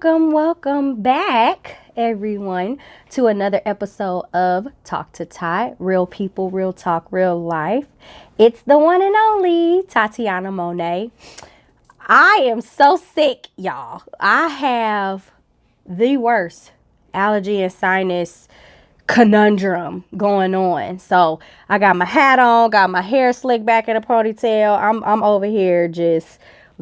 Welcome back, everyone, to another episode of Talk to Ty, Real People, Real Talk, Real Life. It's the one and only Tatiana Monet. I am so sick, y'all. I have the worst allergy and sinus conundrum going on. So I got my hat on, got my hair slicked back in a ponytail. I'm over here just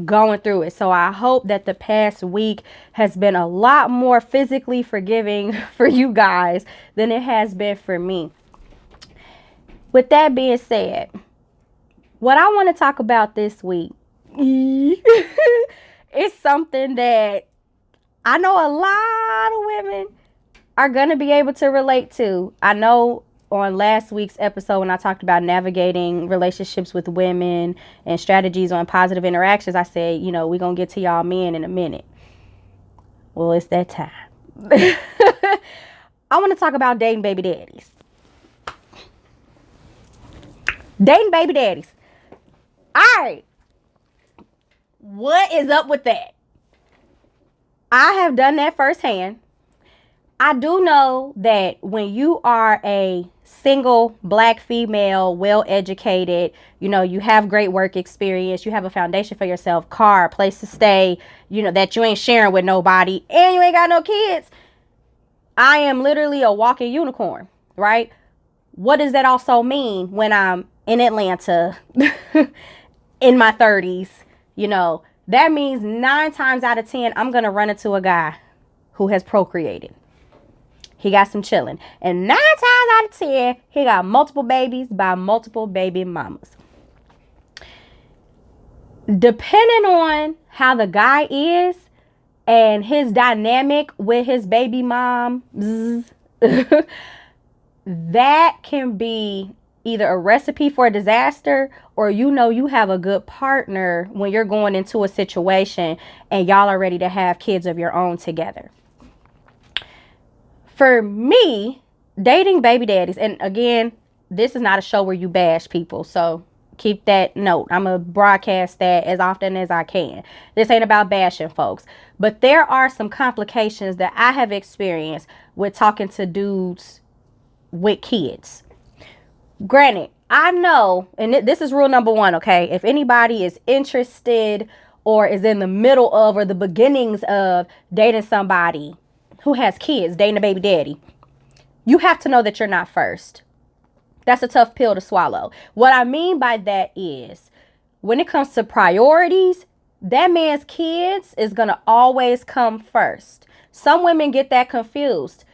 going through it. So I hope that the past week has been a lot more physically forgiving for you guys than it has been for me. With that being said, what I want to talk about this week is something that I know a lot of women are going to be able to relate to. I know on last week's episode when I talked about navigating relationships with women and strategies on positive interactions, I said, we're going to get to y'all men in a minute. Well, it's that time. I want to talk about dating baby daddies. Dating baby daddies. All right. What is up with that? I have done that firsthand. I do know that when you are a single black female, well-educated, you have great work experience, you have a foundation for yourself, car, place to stay, that you ain't sharing with nobody, and you ain't got no kids. I am literally a walking unicorn, right? What does that also mean when I'm in Atlanta in my 30s? That means 9 times out of 10, I'm going to run into a guy who has procreated. He got some chilling. And 9 times out of 10, he got multiple babies by multiple baby mamas. Depending on how the guy is and his dynamic with his baby mom, that can be either a recipe for a disaster or you have a good partner when you're going into a situation and y'all are ready to have kids of your own together. For me, dating baby daddies, and again, this is not a show where you bash people, so keep that note. I'm going to broadcast that as often as I can. This ain't about bashing folks, but there are some complications that I have experienced with talking to dudes with kids. Granted, I know, and this is rule number 1, okay? If anybody is interested or is in the middle of or the beginnings of dating somebody who has kids, dating a baby daddy, you have to know that you're not first. That's a tough pill to swallow. What I mean by that is when it comes to priorities, that man's kids is going to always come first. Some women get that confused.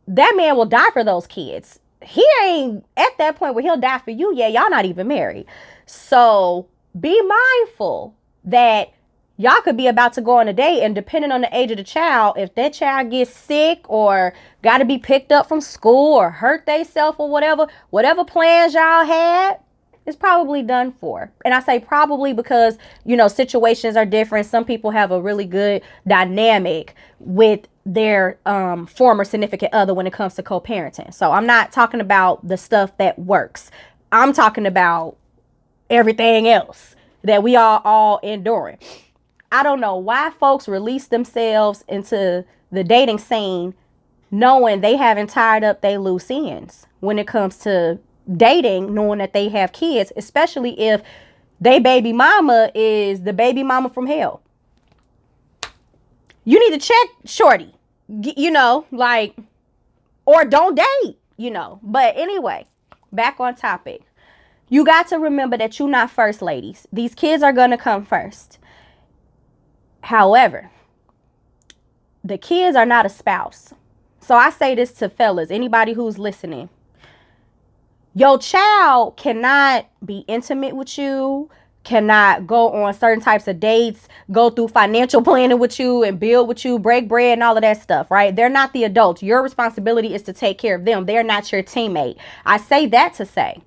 That man will die for those kids. He ain't at that point where he'll die for you. Yeah, y'all not even married. So be mindful that y'all could be about to go on a date, and depending on the age of the child, if that child gets sick or got to be picked up from school or hurt theyself or whatever plans y'all had, it's probably done for. And I say probably because, situations are different. Some people have a really good dynamic with their former significant other when it comes to co-parenting. So I'm not talking about the stuff that works. I'm talking about everything else that we are all enduring. I don't know why folks release themselves into the dating scene knowing they haven't tied up their loose ends when it comes to dating, knowing that they have kids, especially if they baby mama is the baby mama from hell. You need to check shorty, or don't date, But anyway, back on topic. You got to remember that you're not first, ladies. These kids are going to come first. However, the kids are not a spouse. So I say this to fellas, anybody who's listening. Your child cannot be intimate with you, cannot go on certain types of dates, go through financial planning with you and build with you, break bread and all of that stuff, right? They're not the adults. Your responsibility is to take care of them. They're not your teammate. I say that to say,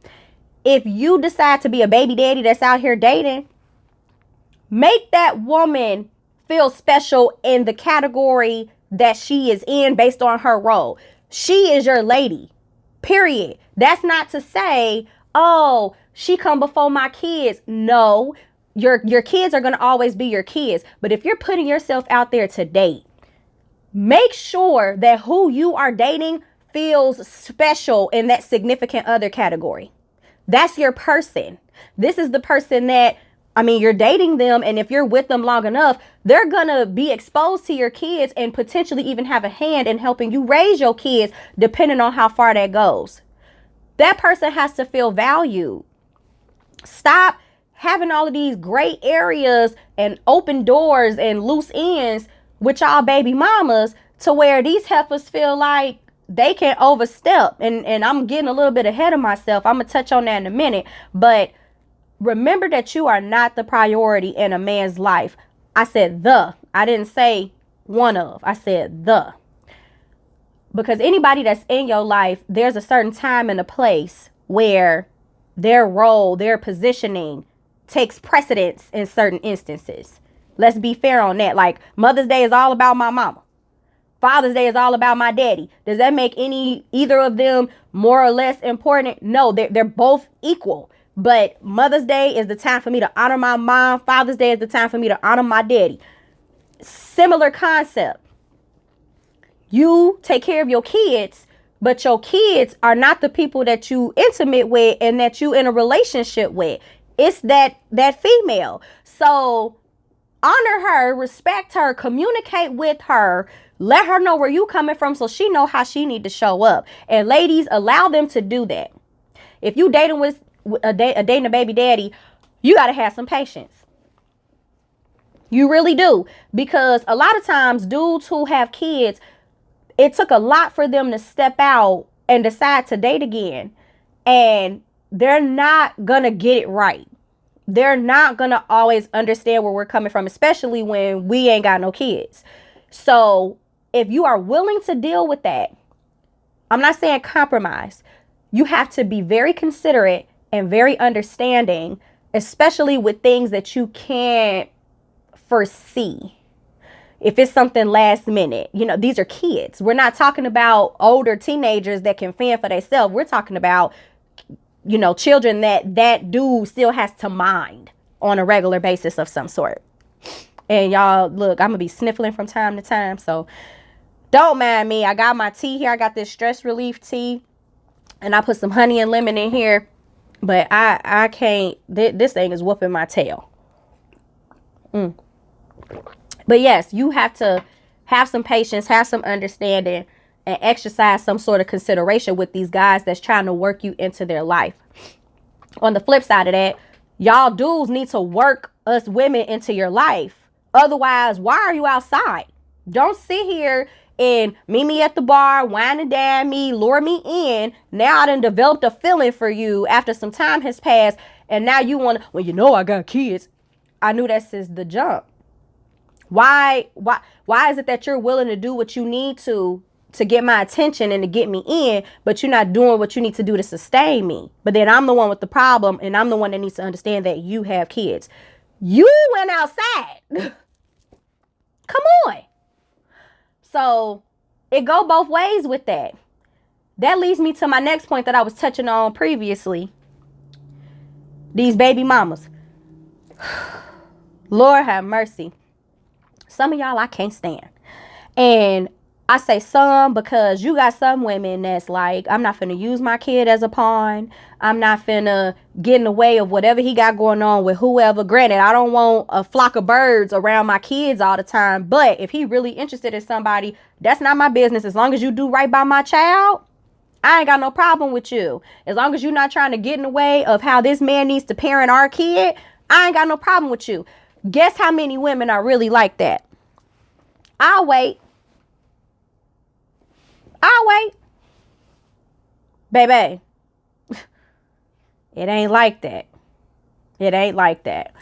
if you decide to be a baby daddy that's out here dating, make that woman feel special in the category that she is in based on her role. She is your lady, period. That's not to say, oh, she come before my kids. No, your kids are going to always be your kids. But if you're putting yourself out there to date, Make sure that who you are dating feels special in that significant other category. That's your person. This is the person that, I mean, you're dating them, and if you're with them long enough, they're gonna be exposed to your kids and potentially even have a hand in helping you raise your kids, depending on how far that goes. That person has to feel valued. Stop having all of these gray areas and open doors and loose ends with y'all baby mamas, to where these heifers feel like they can overstep. And I'm getting a little bit ahead of myself. I'm gonna touch on that in a minute. But remember that you are not the priority in a man's life. I said the. I didn't say one of. I said the. Because anybody that's in your life, there's a certain time and a place where their role, their positioning takes precedence in certain instances. Let's be fair on that. Like, Mother's Day is all about my mama. Father's Day is all about my daddy. Does that make either of them more or less important? No, they're both equal. But Mother's Day is the time for me to honor my mom. Father's Day is the time for me to honor my daddy. Similar concept. You take care of your kids, but your kids are not the people that you intimate with and that you in a relationship with. It's that female. So honor her, respect her, communicate with her, let her know where you coming from so she know how she need to show up. And ladies, allow them to do that. If you dating with dating a baby daddy, you got to have some patience. You really do. Because a lot of times dudes who have kids, it took a lot for them to step out and decide to date again. And they're not going to get it right. They're not going to always understand where we're coming from, especially when we ain't got no kids. So if you are willing to deal with that, I'm not saying compromise. You have to be very considerate and very understanding, especially with things that you can't foresee. If it's something last minute, these are kids. We're not talking about older teenagers that can fend for themselves. We're talking about, children that dude still has to mind on a regular basis of some sort. And y'all, look, I'm going to be sniffling from time to time. So don't mind me. I got my tea here. I got this stress relief tea. And I put some honey and lemon in here. But I can't. This thing is whooping my tail. But yes, you have to have some patience, have some understanding, and exercise some sort of consideration with these guys that's trying to work you into their life. On the flip side of that, y'all dudes need to work us women into your life. Otherwise, why are you outside? Don't sit here and meet me at the bar, wine and dine me, lure me in. Now I done developed a feeling for you after some time has passed. And now you want to, well, I got kids. I knew that since the jump. Why is it that you're willing to do what you need to get my attention and to get me in, but you're not doing what you need to do to sustain me? But then I'm the one with the problem, and I'm the one that needs to understand that you have kids. You went outside. Come on. So it go both ways with that. That leads me to my next point that I was touching on previously. These baby mamas. Lord have mercy. Some of y'all I can't stand. And I say some because you got some women that's like, I'm not finna use my kid as a pawn. I'm not finna get in the way of whatever he got going on with whoever. Granted, I don't want a flock of birds around my kids all the time. But if he really interested in somebody, that's not my business. As long as you do right by my child, I ain't got no problem with you. As long as you're not trying to get in the way of how this man needs to parent our kid, I ain't got no problem with you. Guess how many women are really like that? I'll wait. Baby, it ain't like that. It ain't like that.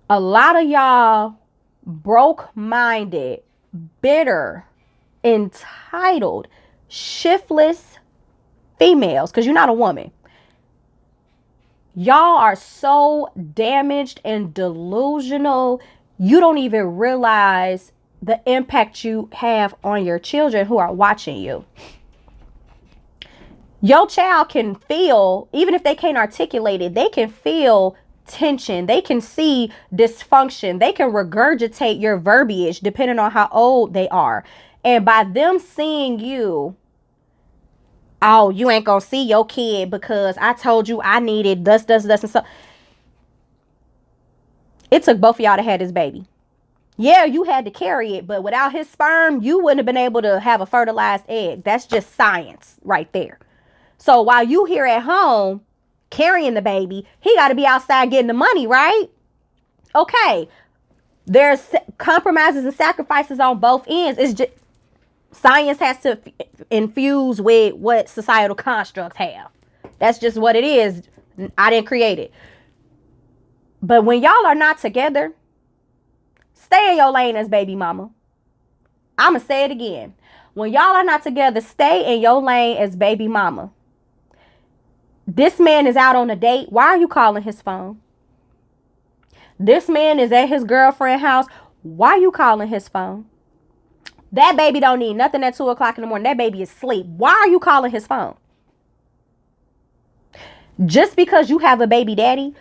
A lot of y'all broke-minded, bitter, entitled, shiftless females, because you're not a woman. Y'all are so damaged and delusional, you don't even realize the impact you have on your children who are watching you. Your child can feel, even if they can't articulate it, they can feel tension. They can see dysfunction. They can regurgitate your verbiage depending on how old they are. And by them seeing you, oh, you ain't gonna see your kid because I told you I needed this, and so. It took both of y'all to have this baby. Yeah, you had to carry it, but without his sperm, you wouldn't have been able to have a fertilized egg. That's just science right there. So while you here at home carrying the baby, he got to be outside getting the money, right? Okay. There's compromises and sacrifices on both ends. It's just science has to infuse with what societal constructs have. That's just what it is. I didn't create it. But when y'all are not together, stay in your lane as baby mama. I'm going to say it again. When y'all are not together, stay in your lane as baby mama. This man is out on a date. Why are you calling his phone? This man is at his girlfriend's house. Why are you calling his phone? That baby don't need nothing at 2 o'clock in the morning. That baby is asleep. Why are you calling his phone? Just because you have a baby daddy,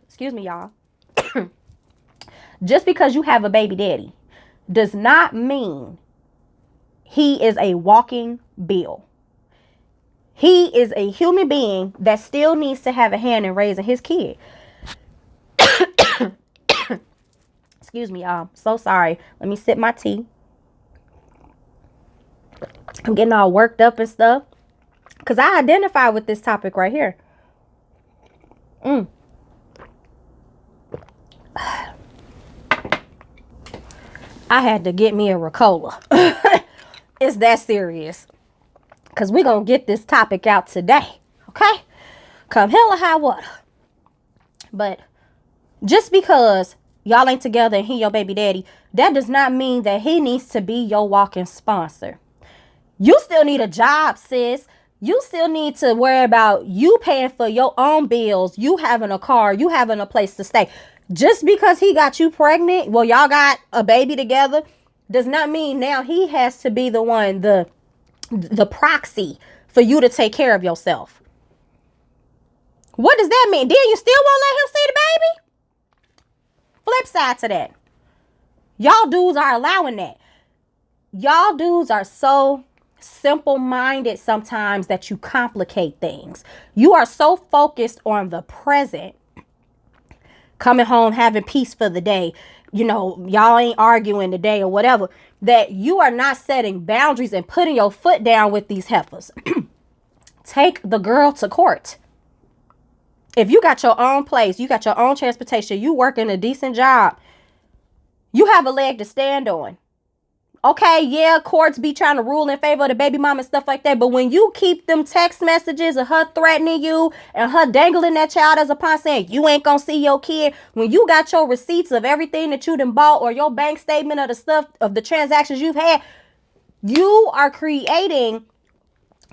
excuse me, y'all. Just because you have a baby daddy does not mean he is a walking bill. He is a human being that still needs to have a hand in raising his kid. Excuse me, y'all. So sorry. Let me sip my tea. I'm getting all worked up and stuff because I identify with this topic right here. I had to get me a Ricola. It's that serious. Because we're going to get this topic out today. Okay? Come hell or high water. But just because y'all ain't together and he your baby daddy, that does not mean that he needs to be your walking sponsor. You still need a job, sis. You still need to worry about you paying for your own bills, you having a car, you having a place to stay. Just because he got you pregnant, well, y'all got a baby together, does not mean now he has to be the one, the proxy for you to take care of yourself. What does that mean? Then you still won't let him see the baby? Flip side to that. Y'all dudes are allowing that. Y'all dudes are so simple-minded sometimes that you complicate things. You are so focused on the present, coming home, having peace for the day, you know, y'all ain't arguing today or whatever, that you are not setting boundaries and putting your foot down with these heifers. Take the girl to court. If you got your own place, you got your own transportation, you working a decent job, you have a leg to stand on. Okay, yeah, courts be trying to rule in favor of the baby mama and stuff like that. But when you keep them text messages of her threatening you and her dangling that child as a pawn saying you ain't gonna see your kid, when you got your receipts of everything that you done bought or your bank statement of the stuff of the transactions you've had, you are creating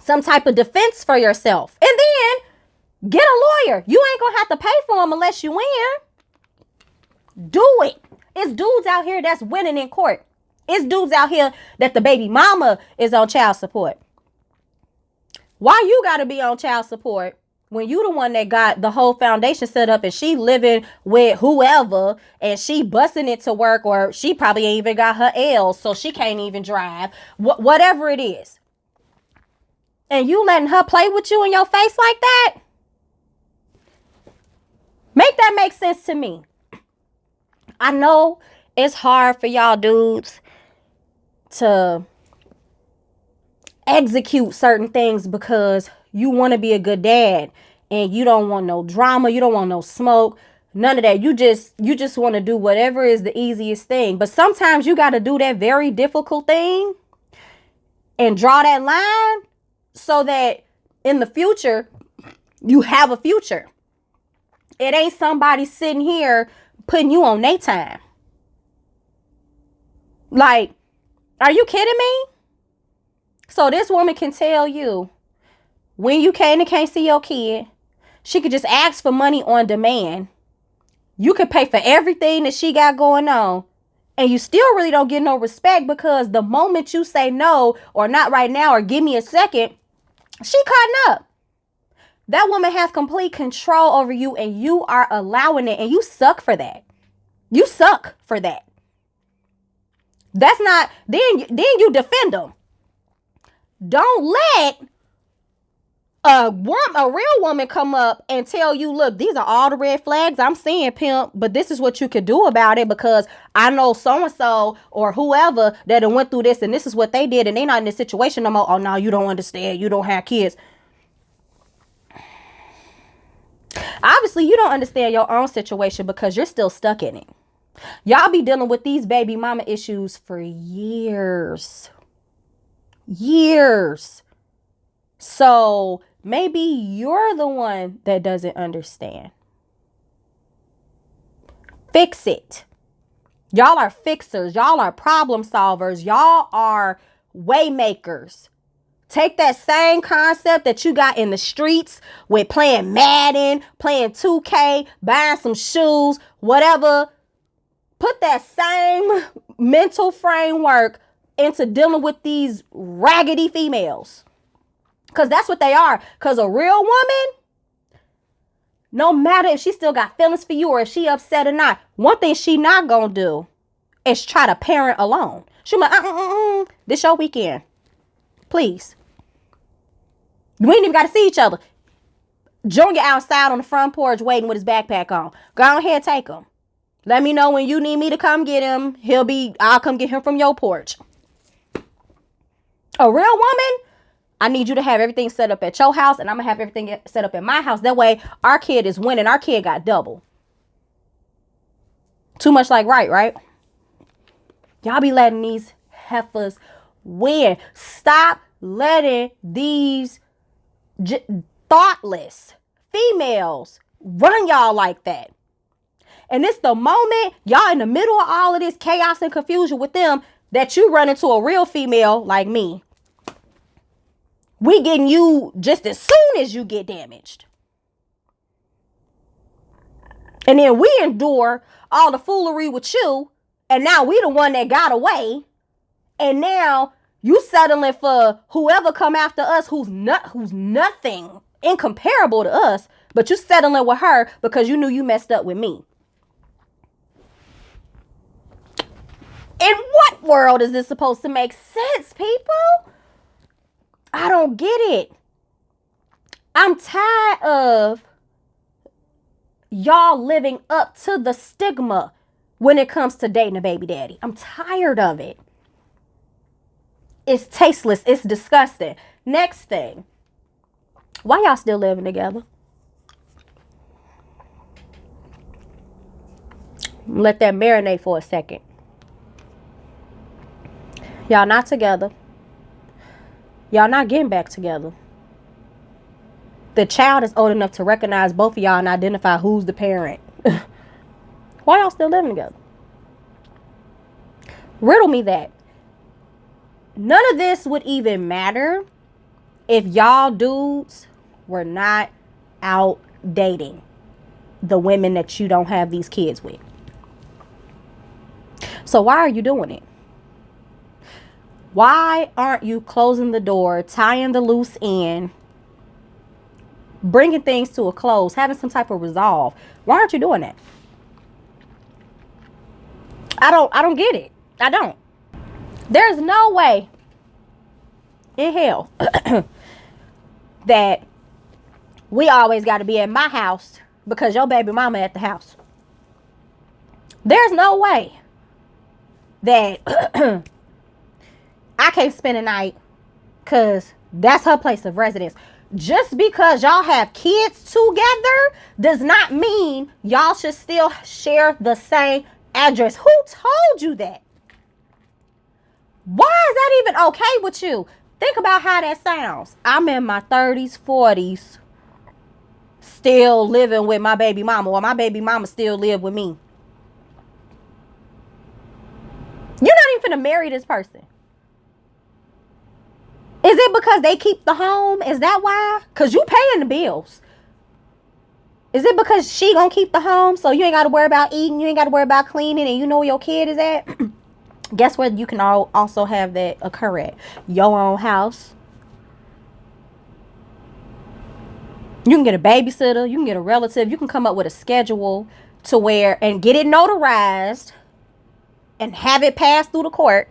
some type of defense for yourself. And then get a lawyer. You ain't gonna have to pay for them unless you win. Do it. It's dudes out here that's winning in court. It's dudes out here that the baby mama is on child support. Why you got to be on child support when you the one that got the whole foundation set up and she living with whoever and she busting it to work, or she probably ain't even got her L's so she can't even drive, whatever it is. And you letting her play with you in your face like that? Make that make sense to me. I know it's hard for y'all dudes to execute certain things because you want to be a good dad and you don't want no drama, you don't want no smoke, none of that. You just want to do whatever is the easiest thing. But sometimes you got to do that very difficult thing and draw that line so that in the future you have a future. It ain't somebody sitting here putting you on their time. Like, are you kidding me? So this woman can tell you when you can and can't see your kid. She could just ask for money on demand. You could pay for everything that she got going on. And you still really don't get no respect because the moment you say no or not right now or give me a second, she cutting up. That woman has complete control over you and you are allowing it, and you suck for that. You suck for that. That's not, then you defend them. Don't let a real woman come up and tell you, look, these are all the red flags I'm seeing, pimp, but this is what you could do about it, because I know so-and-so or whoever that went through this and this is what they did and they not in this situation no more. Oh, no, you don't understand. You don't have kids. Obviously, you don't understand your own situation because you're still stuck in it. Y'all be dealing with these baby mama issues for years. Years. So maybe you're the one that doesn't understand. Fix it. Y'all are fixers. Y'all are problem solvers. Y'all are way makers. Take that same concept that you got in the streets with playing Madden, playing 2K, buying some shoes, whatever. Put that same mental framework into dealing with these raggedy females. Because that's what they are. Because a real woman, no matter if she still got feelings for you or if she upset or not, one thing she not going to do is try to parent alone. She like, this your weekend. Please. We ain't even got to see each other. Junior outside on the front porch waiting with his backpack on. Go ahead, take him. Let me know when you need me to come get him. I'll come get him from your porch. A real woman, I need you to have everything set up at your house, and I'm going to have everything set up at my house. That way, our kid is winning. Our kid got double. Too much like right? Y'all be letting these heifers win. Stop letting these thoughtless females run y'all like that. And it's the moment y'all in the middle of all of this chaos and confusion with them that you run into a real female like me. We getting you just as soon as you get damaged. And then we endure all the foolery with you. And now we the one that got away. And now you settling for whoever come after us who's nothing incomparable to us. But you settling with her because you knew you messed up with me. In what world is this supposed to make sense, people? I don't get it. I'm tired of y'all living up to the stigma when it comes to dating a baby daddy. I'm tired of it. It's tasteless. It's disgusting. Next thing. Why y'all still living together? Let that marinate for a second. Y'all not together. Y'all not getting back together. The child is old enough to recognize both of y'all and identify who's the parent. Why y'all still living together? Riddle me that. None of this would even matter if y'all dudes were not out dating the women that you don't have these kids with. So why are you doing it? Why aren't you closing the door, tying the loose end, bringing things to a close, having some type of resolve? Why aren't you doing that? I don't get it. I don't. There's no way in hell that we always got to be at my house because your baby mama at the house. There's no way that I can't spend a night because that's her place of residence. Just because y'all have kids together does not mean y'all should still share the same address. Who told you that? Why is that even okay with you? Think about how that sounds. I'm in my 30s, 40s, still living with my baby mama, or my baby mama still live with me. You're not even finna marry this person. Is it because they keep the home? Is that why? Because you paying the bills. Is it because she gonna keep the home so you ain't got to worry about eating, you ain't got to worry about cleaning, and you know where your kid is at? Guess where you can also have that occur at? Your own house. You can get a babysitter. You can get a relative. You can come up with a schedule to where and get it notarized and have it pass through the court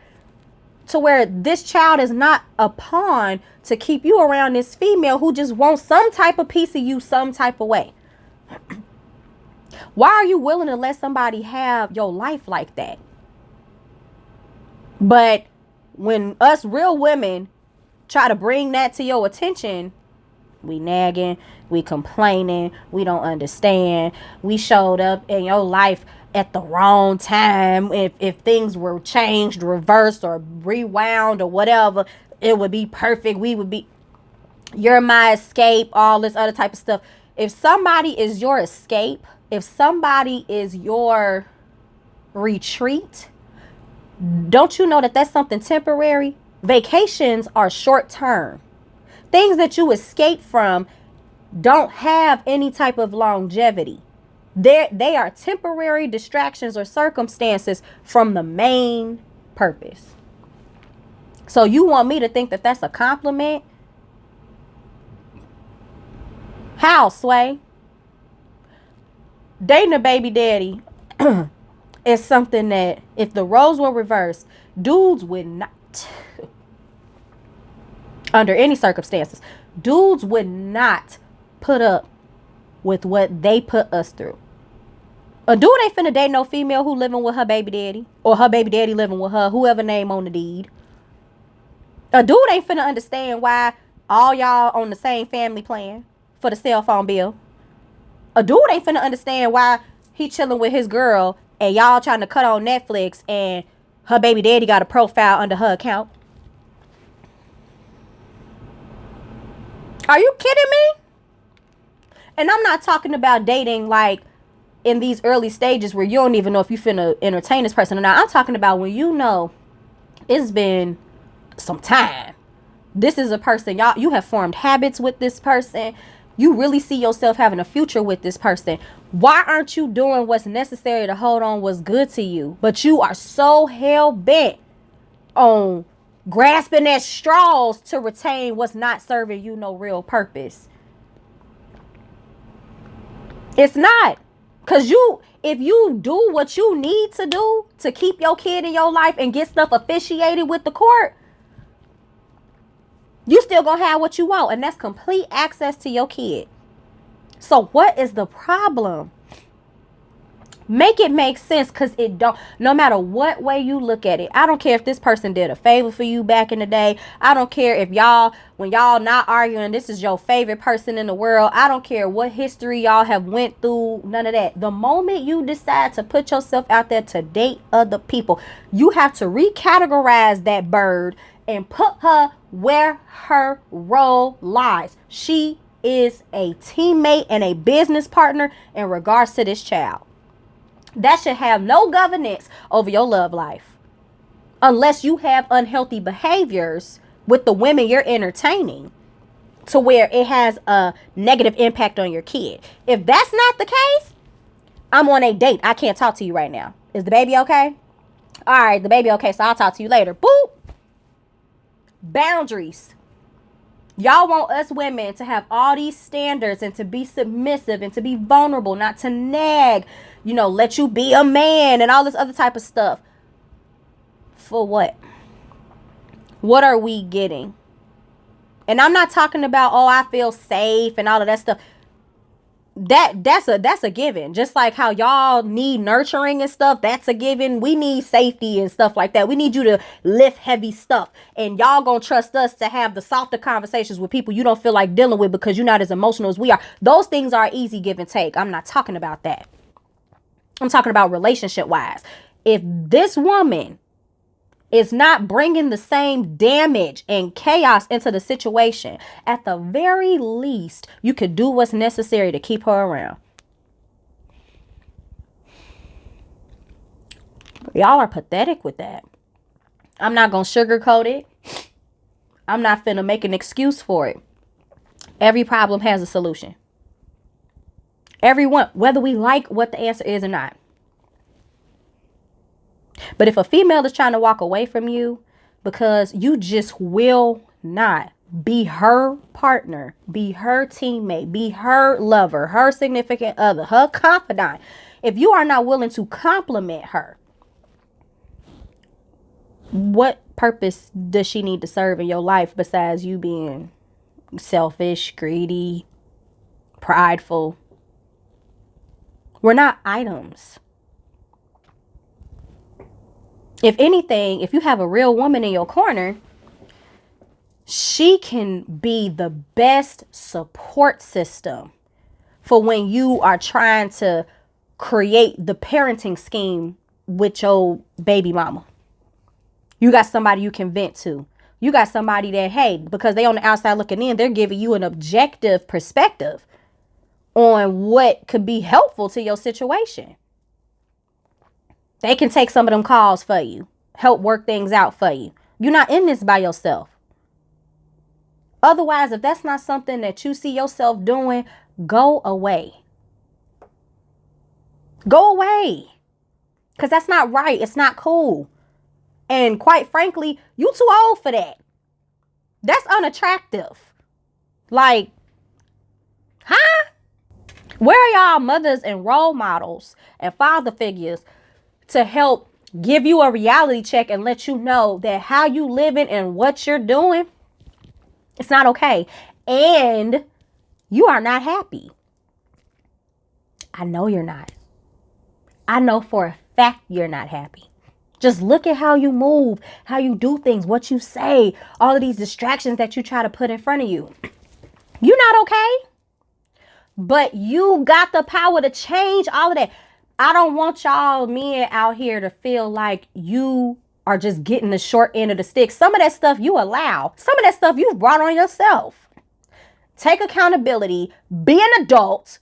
to where this child is not a pawn to keep you around this female who just wants some type of piece of you some type of way. Why are you willing to let somebody have your life like that? But when us real women try to bring that to your attention, we nagging, we complaining, we don't understand. We showed up in your life at the wrong time. If things were changed, reversed, or rewound, or whatever, it would be perfect. We would be, you're my escape, all this other type of stuff. If somebody is your escape, if somebody is your retreat, don't you know that that's something temporary? Vacations are short term. Things that you escape from don't have any type of longevity. They are temporary distractions or circumstances from the main purpose. So you want me to think that that's a compliment? How, Sway? Dating a baby daddy is something that, if the roles were reversed, dudes would not, under any circumstances, dudes would not put up with what they put us through. A dude ain't finna date no female who living with her baby daddy, or her baby daddy living with her, whoever name on the deed. A dude ain't finna understand why all y'all on the same family plan for the cell phone bill. A dude ain't finna understand why he chilling with his girl and y'all trying to cut on Netflix and her baby daddy got a profile under her account. Are you kidding me? And I'm not talking about dating like in these early stages where you don't even know if you finna entertain this person or not. I'm talking about when you know it's been some time. This is a person, you have formed habits with this person. You really see yourself having a future with this person. Why aren't you doing what's necessary to hold on what's good to you? But you are so hell bent on grasping at straws to retain what's not serving you no real purpose. It's not. Because if you do what you need to do to keep your kid in your life and get stuff officiated with the court, you still gonna have what you want, and that's complete access to your kid. So what is the problem? Make it make sense, because it don't, no matter what way you look at it. I don't care if this person did a favor for you back in the day. I don't care if when y'all not arguing, this is your favorite person in the world. I don't care what history y'all have went through, none of that. The moment you decide to put yourself out there to date other people, you have to recategorize that bird and put her where her role lies. She is a teammate and a business partner in regards to this child. That should have no governance over your love life, unless you have unhealthy behaviors with the women you're entertaining to where it has a negative impact on your kid. If that's not the case, I'm on a date. I can't talk to you right now. Is the baby okay? All right, the baby okay, so I'll talk to you later. Boop. Boundaries. Y'all want us women to have all these standards and to be submissive and to be vulnerable, not to nag, let you be a man and all this other type of stuff. For what? What are we getting? And I'm not talking about, I feel safe and all of that stuff. That's a given. Just like how y'all need nurturing and stuff, that's a given. We need safety and stuff like that. We need you to lift heavy stuff, and y'all gonna trust us to have the softer conversations with people you don't feel like dealing with because you're not as emotional as we are. Those things are easy give and take. I'm not talking about that. I'm talking about relationship wise. If this woman is not bringing the same damage and chaos into the situation, at the very least, you could do what's necessary to keep her around. Y'all are pathetic with that. I'm not going to sugarcoat it. I'm not finna make an excuse for it. Every problem has a solution. Everyone, whether we like what the answer is or not. But if a female is trying to walk away from you because you just will not be her partner, be her teammate, be her lover, her significant other, her confidant, if you are not willing to compliment her, What purpose does she need to serve in your life besides you being selfish, greedy, prideful? We're not items. If anything, if you have a real woman in your corner, she can be the best support system for when you are trying to create the parenting scheme with your baby mama. You got somebody you can vent to. You got somebody that, hey, because they on the outside looking in, they're giving you an objective perspective on what could be helpful to your situation. They can take some of them calls for you, help work things out for you. You're not in this by yourself. Otherwise, if that's not something that you see yourself doing, go away. Go away. Because that's not right. It's not cool. And quite frankly, you too old for that. That's unattractive. Like, huh? Where are y'all mothers and role models and father figures to help give you a reality check and let you know that how you living and what you're doing, it's not okay. And you are not happy. I know you're not. I know for a fact you're not happy. Just look at how you move, how you do things, what you say, all of these distractions that you try to put in front of you. You're not okay. But you got the power to change all of that. I don't want y'all men out here to feel like you are just getting the short end of the stick. Some of that stuff you allow. Some of that stuff you've brought on yourself. Take accountability, be an adult,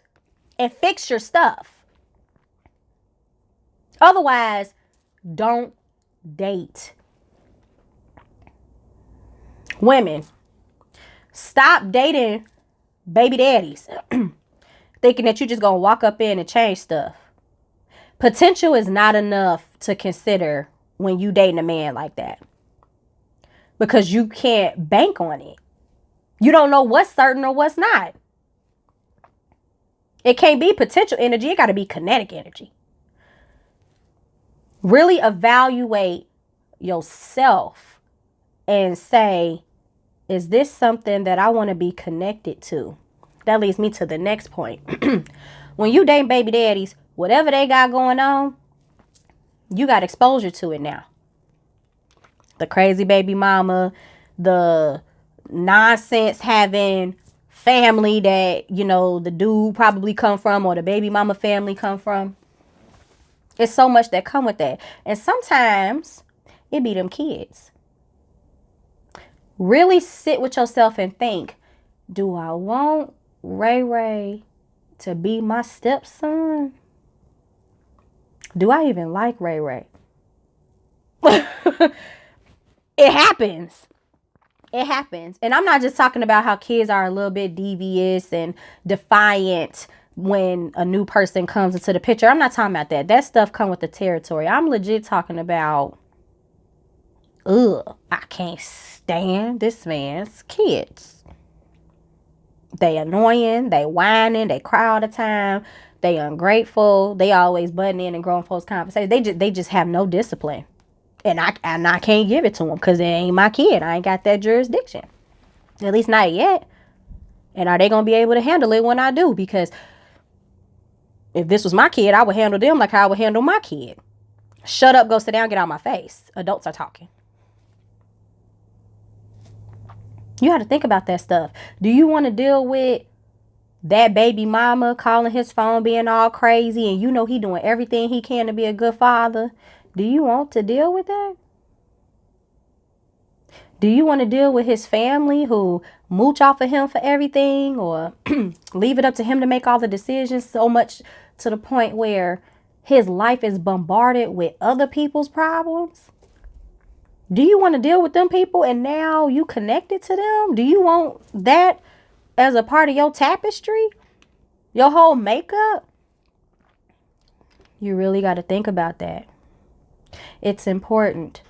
and fix your stuff. Otherwise, don't date. Women, stop dating baby daddies thinking that you're just gonna walk up in and change stuff. Potential is not enough to consider when you dating a man like that, because you can't bank on it. You don't know what's certain or what's not. It can't be potential energy. It got to be kinetic energy. Really evaluate yourself and say, is this something that I want to be connected to? That leads me to the next point. When you date baby daddies, whatever they got going on, you got exposure to it now. The crazy baby mama, the nonsense having family that, you know, the dude probably come from, or the baby mama family come from. It's so much that come with that. And sometimes it be them kids. Really sit with yourself and think, do I want Ray Ray to be my stepson? Do I even like Ray Ray? It happens. It happens. And I'm not just talking about how kids are a little bit devious and defiant when a new person comes into the picture. I'm not talking about that. That stuff come with the territory. I'm legit talking about, I can't stand this man's kids. They annoying, they whining, they cry all the time, they ungrateful, they always butting in and grown folks' conversations. They just have no discipline. And I can't give it to them because it ain't my kid. I ain't got that jurisdiction. At least not yet. And are they going to be able to handle it when I do? Because if this was my kid, I would handle them like how I would handle my kid. Shut up, go sit down, get out of my face. Adults are talking. You have to think about that stuff. Do you want to deal with that baby mama calling his phone being all crazy and you know he doing everything he can to be a good father? Do you want to deal with that? Do you want to deal with his family who mooch off of him for everything, or leave it up to him to make all the decisions, so much to the point where his life is bombarded with other people's problems? Do you want to deal with them people and now you connected to them? Do you want that as a part of your tapestry? Your whole makeup? You really got to think about that. It's important.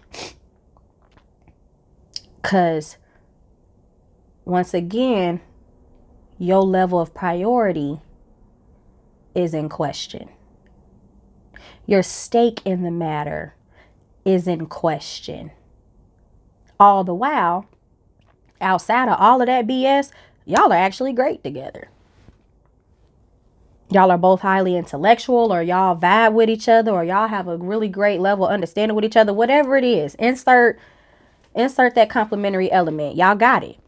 Because once again, your level of priority is in question. Your stake in the matter is in question. All the while, outside of all of that BS, y'all are actually great together. Y'all are both highly intellectual, or y'all vibe with each other, or y'all have a really great level of understanding with each other. Whatever it is, insert that complimentary element. Y'all got it.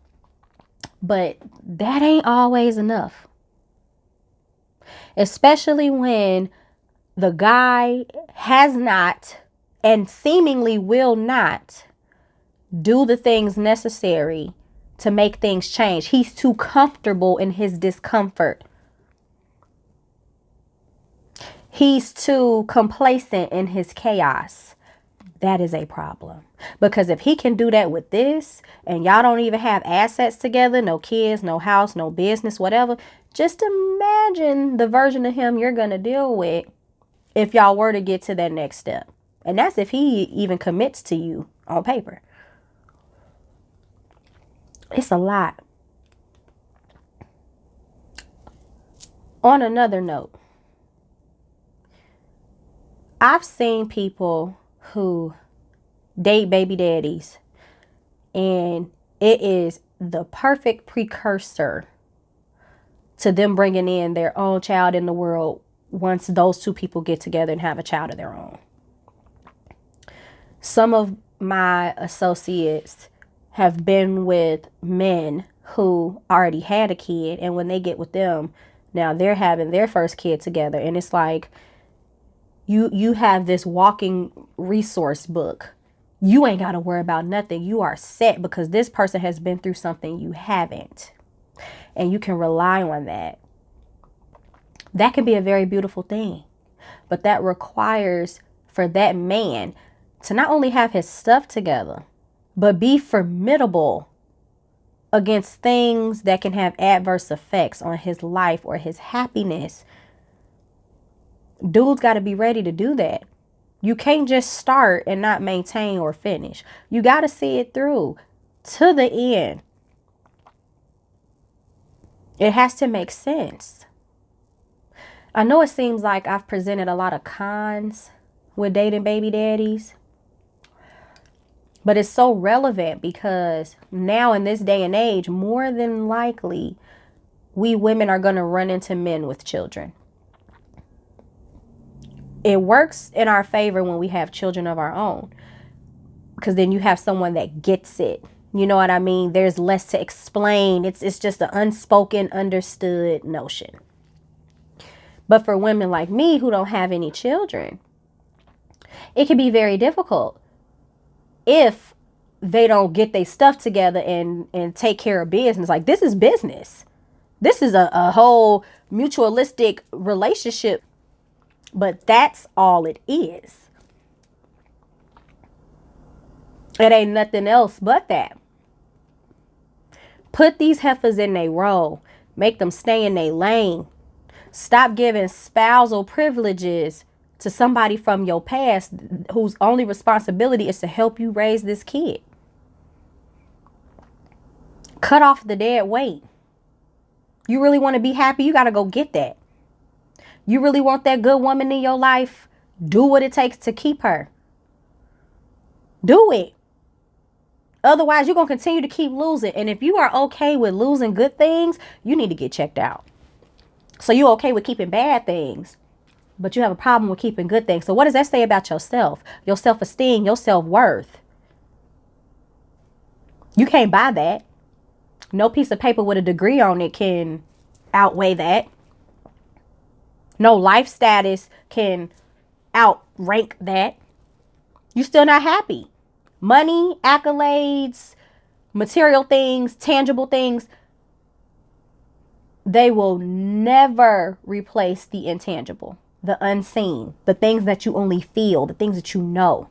But that ain't always enough. Especially when the guy has not and seemingly will not do the things necessary to make things change. He's too comfortable in his discomfort. He's too complacent in his chaos. That is a problem. Because if he can do that with this, and y'all don't even have assets together, no kids, no house, no business, whatever, just imagine the version of him you're going to deal with if y'all were to get to that next step. And that's if he even commits to you on paper. It's a lot. On another note, I've seen people who date baby daddies, and it is the perfect precursor to them bringing in their own child in the world once those two people get together and have a child of their own. Some of my associates have been with men who already had a kid, and when they get with them, now they're having their first kid together, and it's like you have this walking resource book. You ain't got to worry about nothing. You are set because this person has been through something you haven't, and you can rely on that. That can be a very beautiful thing, but that requires for that man to not only have his stuff together, but be formidable against things that can have adverse effects on his life or his happiness. Dudes got to be ready to do that. You can't just start and not maintain or finish. You got to see it through to the end. It has to make sense. I know it seems like I've presented a lot of cons with dating baby daddies, but it's so relevant because now in this day and age, more than likely, we women are going to run into men with children. It works in our favor when we have children of our own, because then you have someone that gets it. You know what I mean? There's less to explain. It's just an unspoken, understood notion. But for women like me who don't have any children, it can be very difficult if they don't get their stuff together and take care of business. Like, this is business. This is a whole mutualistic relationship. But that's all it is. It ain't nothing else but that. Put these heifers in their role. Make them stay in their lane. Stop giving spousal privileges to somebody from your past whose only responsibility is to help you raise this kid. Cut off the dead weight. You really want to be happy? You got to go get that. You really want that good woman in your life? Do what it takes to keep her. Do it. Otherwise, you're going to continue to keep losing. And if you are okay with losing good things, you need to get checked out. So you're okay with keeping bad things, but you have a problem with keeping good things. So what does that say about yourself? Your self-esteem, your self-worth? You can't buy that. No piece of paper with a degree on it can outweigh that. No life status can outrank that. You're still not happy. Money, accolades, material things, tangible things, they will never replace the intangible, the unseen, the things that you only feel, the things that you know.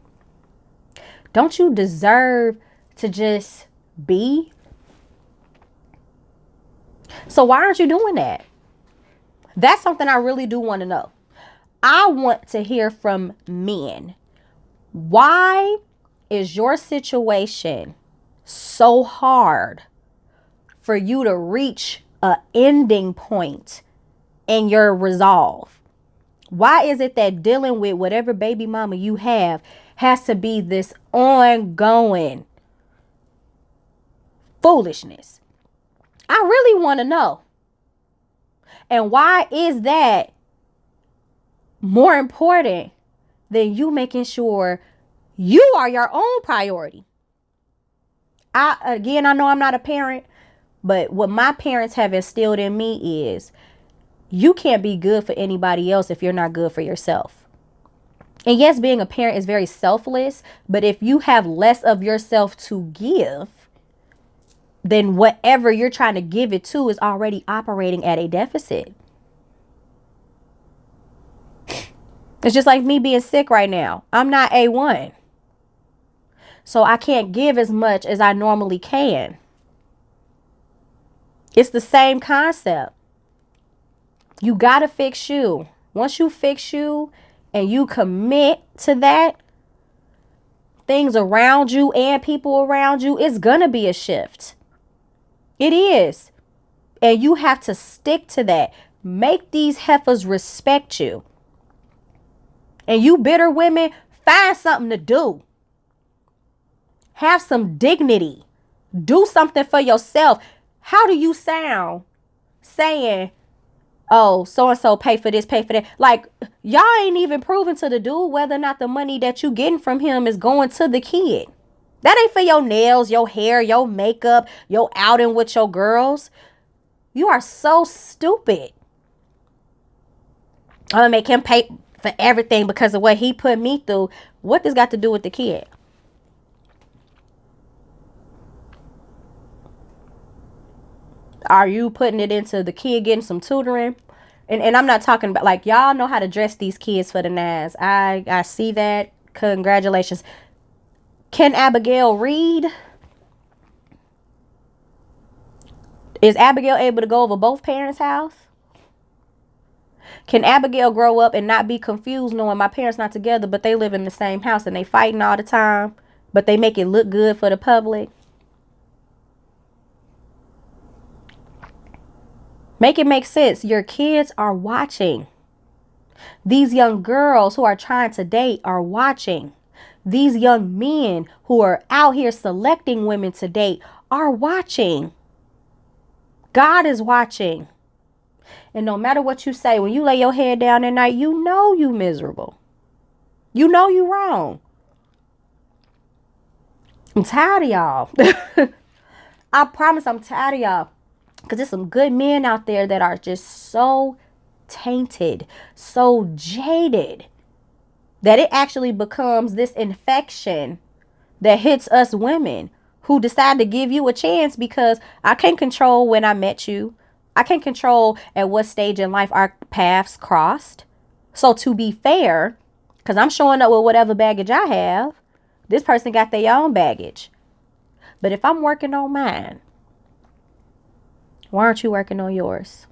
Don't you deserve to just be? So why aren't you doing that? That's something I really do want to know. I want to hear from men. Why is your situation so hard for you to reach an ending point in your resolve? Why is it that dealing with whatever baby mama you have has to be this ongoing Foolishness. I really want to know. And why is that more important than you making sure you are your own priority? I know I'm not a parent, but what my parents have instilled in me is you can't be good for anybody else if you're not good for yourself. And yes, being a parent is very selfless, but if you have less of yourself to give, then whatever you're trying to give it to is already operating at a deficit. It's just like me being sick right now. I'm not A1. So I can't give as much as I normally can. It's the same concept. You got to fix you. Once you fix you and you commit to that, things around you and people around you, it's going to be a shift. It is. And you have to stick to that. Make these heifers respect you. And you bitter women, find something to do. Have some dignity. Do something for yourself. How do you sound saying, oh, so-and-so pay for this, pay for that? Like, y'all ain't even proven to the dude whether or not the money that you getting from him is going to the kid. That ain't for your nails, your hair, your makeup, your outing with your girls. You are so stupid. I'm gonna make him pay for everything because of what he put me through. What this got to do with the kid? Are you putting it into the kid getting some tutoring? And I'm not talking about, like, y'all know how to dress these kids for the nines. I see that. Congratulations. Can Abigail read? Is Abigail able to go over both parents' house? Can Abigail grow up and not be confused knowing my parents not together, but they live in the same house and they fighting all the time, but they make it look good for the public? Make it make sense. Your kids are watching. These young girls who are trying to date are watching. These young men who are out here selecting women to date are watching. God is watching. And no matter what you say, when you lay your head down at night, you know you miserable. You know you wrong. I'm tired of y'all. I promise I'm tired of y'all. Because there's some good men out there that are just so tainted, so jaded, that it actually becomes this infection that hits us women who decide to give you a chance because I can't control when I met you. I can't control at what stage in life our paths crossed. So to be fair, because I'm showing up with whatever baggage I have, this person got their own baggage. But if I'm working on mine, why aren't you working on yours?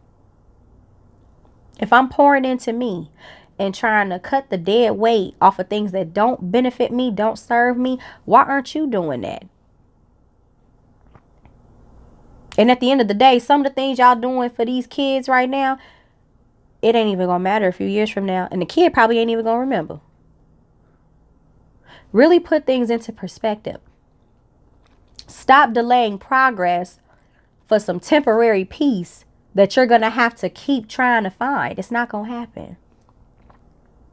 If I'm pouring into me and trying to cut the dead weight off of things that don't benefit me, don't serve me, why aren't you doing that? And at the end of the day, some of the things y'all doing for these kids right now, it ain't even gonna matter a few years from now. And the kid probably ain't even gonna remember. Really put things into perspective. Stop delaying progress for some temporary peace that you're going to have to keep trying to find. It's not going to happen.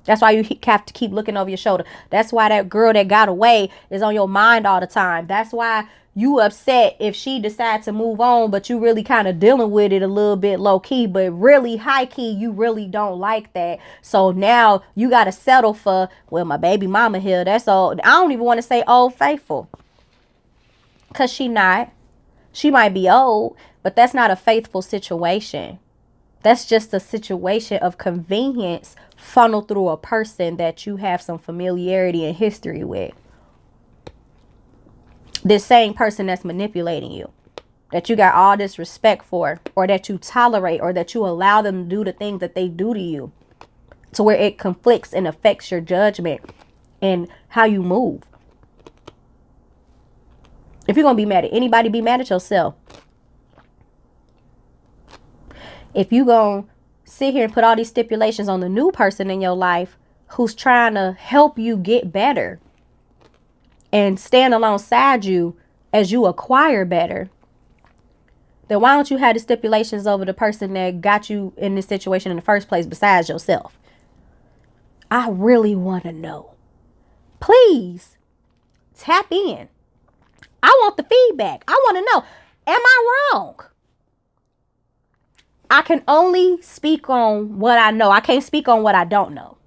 That's why you have to keep looking over your shoulder. That's why that girl that got away is on your mind all the time. That's why you upset if she decides to move on, but you really kind of dealing with it a little bit low key, but really high key, you really don't like that. So now you got to settle for, well, my baby mama here. That's all. I don't even want to say old faithful, because she not. She might be old, but that's not a faithful situation. That's just a situation of convenience funneled through a person that you have some familiarity and history with. This same person that's manipulating you, that you got all this respect for, or that you tolerate, or that you allow them to do the things that they do to you, to where it conflicts and affects your judgment and how you move. If you're going to be mad at anybody, be mad at yourself. If you're going to sit here and put all these stipulations on the new person in your life who's trying to help you get better and stand alongside you as you acquire better, then why don't you have the stipulations over the person that got you in this situation in the first place besides yourself? I really want to know. Please tap in. I want the feedback. I want to know, am I wrong? I can only speak on what I know. I can't speak on what I don't know.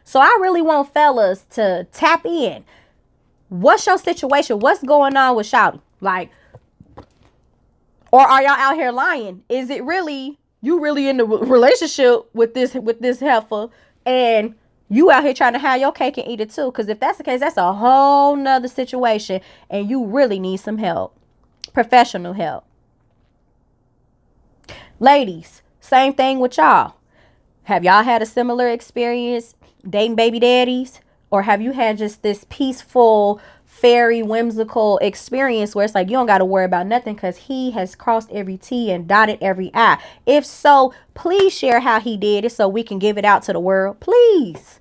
So I really want fellas to tap in. What's your situation? What's going on with shawty? Like, or are y'all out here lying? Is it really, you really in the relationship with this heifer, and you out here trying to have your cake and eat it too? Because if that's the case, that's a whole nother situation, and you really need some help. Professional help. Ladies, same thing with y'all. Have y'all had a similar experience dating baby daddies? Or have you had just this peaceful, fairy, whimsical experience where it's like you don't got to worry about nothing because he has crossed every T and dotted every I? If so, please share how he did it so we can give it out to the world. Please.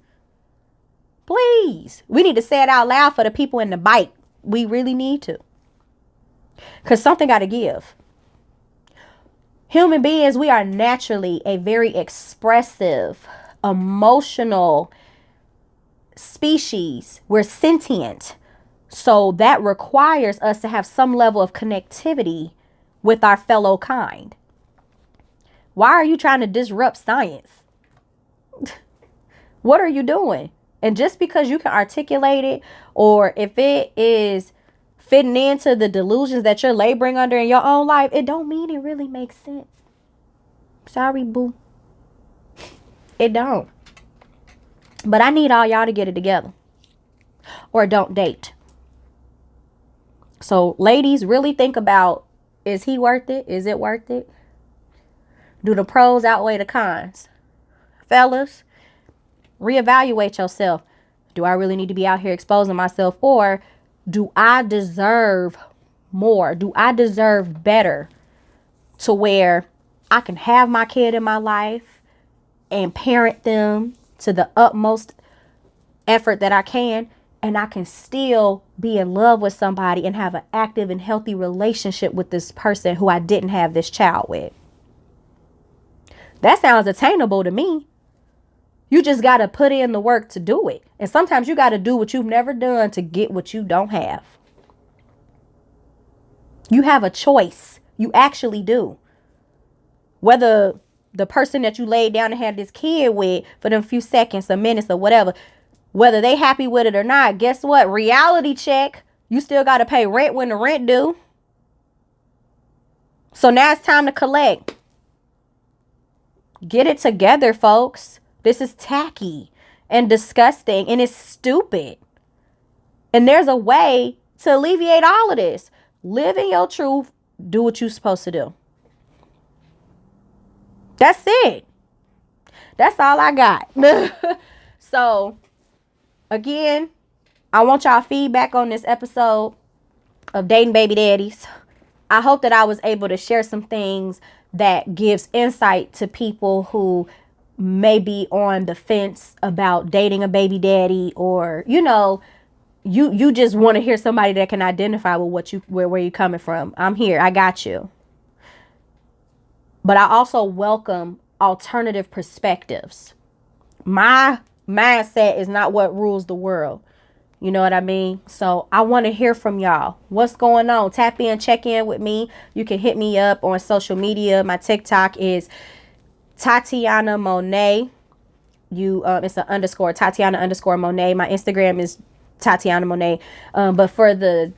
Please. We need to say it out loud for the people in the bite. We really need to. Because something got to give. Human beings, we are naturally a very expressive, emotional species. We're sentient. So that requires us to have some level of connectivity with our fellow kind. Why are you trying to disrupt science? What are you doing? And just because you can articulate it, or if it is fitting into the delusions that you're laboring under in your own life, it don't mean it really makes sense. Sorry, boo. It don't. But I need all y'all to get it together. Or don't date. So ladies, really think about, is he worth it? Is it worth it? Do the pros outweigh the cons? Fellas, reevaluate yourself. Do I really need to be out here exposing myself? Or do I deserve more? Do I deserve better to where I can have my kid in my life and parent them to the utmost effort that I can, and I can still be in love with somebody and have an active and healthy relationship with this person who I didn't have this child with? That sounds attainable to me. You just got to put in the work to do it. And sometimes you got to do what you've never done to get what you don't have. You have a choice. You actually do. Whether the person that you laid down and had this kid with for them few seconds or minutes or whatever, whether they happy with it or not, guess what? Reality check. You still got to pay rent when the rent due. So now it's time to collect. Get it together, folks. This is tacky and disgusting, and it's stupid. And there's a way to alleviate all of this. Live in your truth. Do what you're supposed to do. That's it. That's all I got. So, again, I want y'all feedback on this episode of Dating Baby Daddies. I hope that I was able to share some things that gives insight to people who may be on the fence about dating a baby daddy, or, you know, you just want to hear somebody that can identify with what you, where you're coming from. I'm here. I got you. But I also welcome alternative perspectives. My mindset is not what rules the world. You know what I mean? So I want to hear from y'all. What's going on? Tap in, check in with me. You can hit me up on social media. My TikTok is Tatiana Monet. It's an underscore, Tatiana underscore Monet. My Instagram is Tatiana Monet. But for the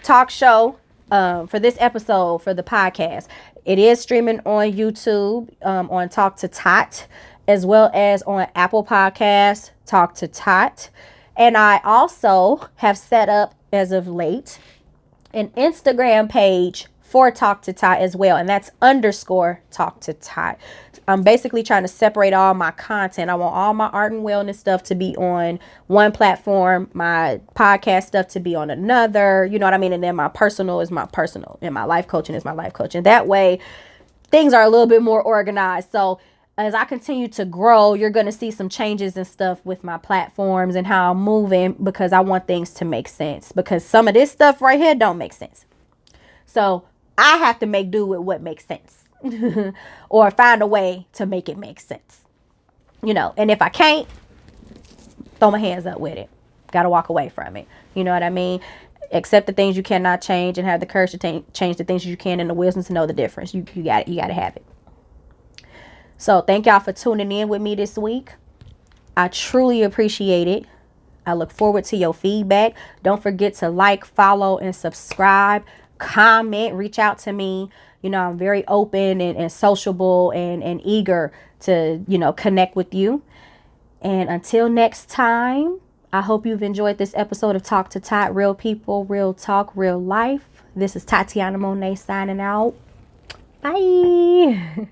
talk show, for this episode, for the podcast, it is streaming on YouTube, on Talk to Tot, as well as on Apple Podcasts, Talk to Tot. And I also have set up, as of late, an Instagram page for Talk to Tot as well. And that's underscore Talk to Tot. I'm basically trying to separate all my content. I want all my art and wellness stuff to be on one platform, my podcast stuff to be on another, you know what I mean? And then my personal is my personal, and my life coaching is my life coaching. That way, things are a little bit more organized. So as I continue to grow, you're going to see some changes and stuff with my platforms and how I'm moving, because I want things to make sense, because some of this stuff right here don't make sense. So I have to make do with what makes sense or find a way to make it make sense, you know. And if I can't, throw my hands up with it. Gotta walk away from it. You know what I mean? Accept the things you cannot change and have the courage to change the things you can, and the wisdom to know the difference. You got it. You gotta have it. So thank y'all for tuning in with me this week. I truly appreciate it. I look forward to your feedback. Don't forget to like, follow, and subscribe. Comment, reach out to me. You know, I'm very open and sociable and eager to, you know, connect with you. And until next time, I hope you've enjoyed this episode of Talk to Tot. Real people, real talk, real life. This is Tatiana Monet signing out. Bye.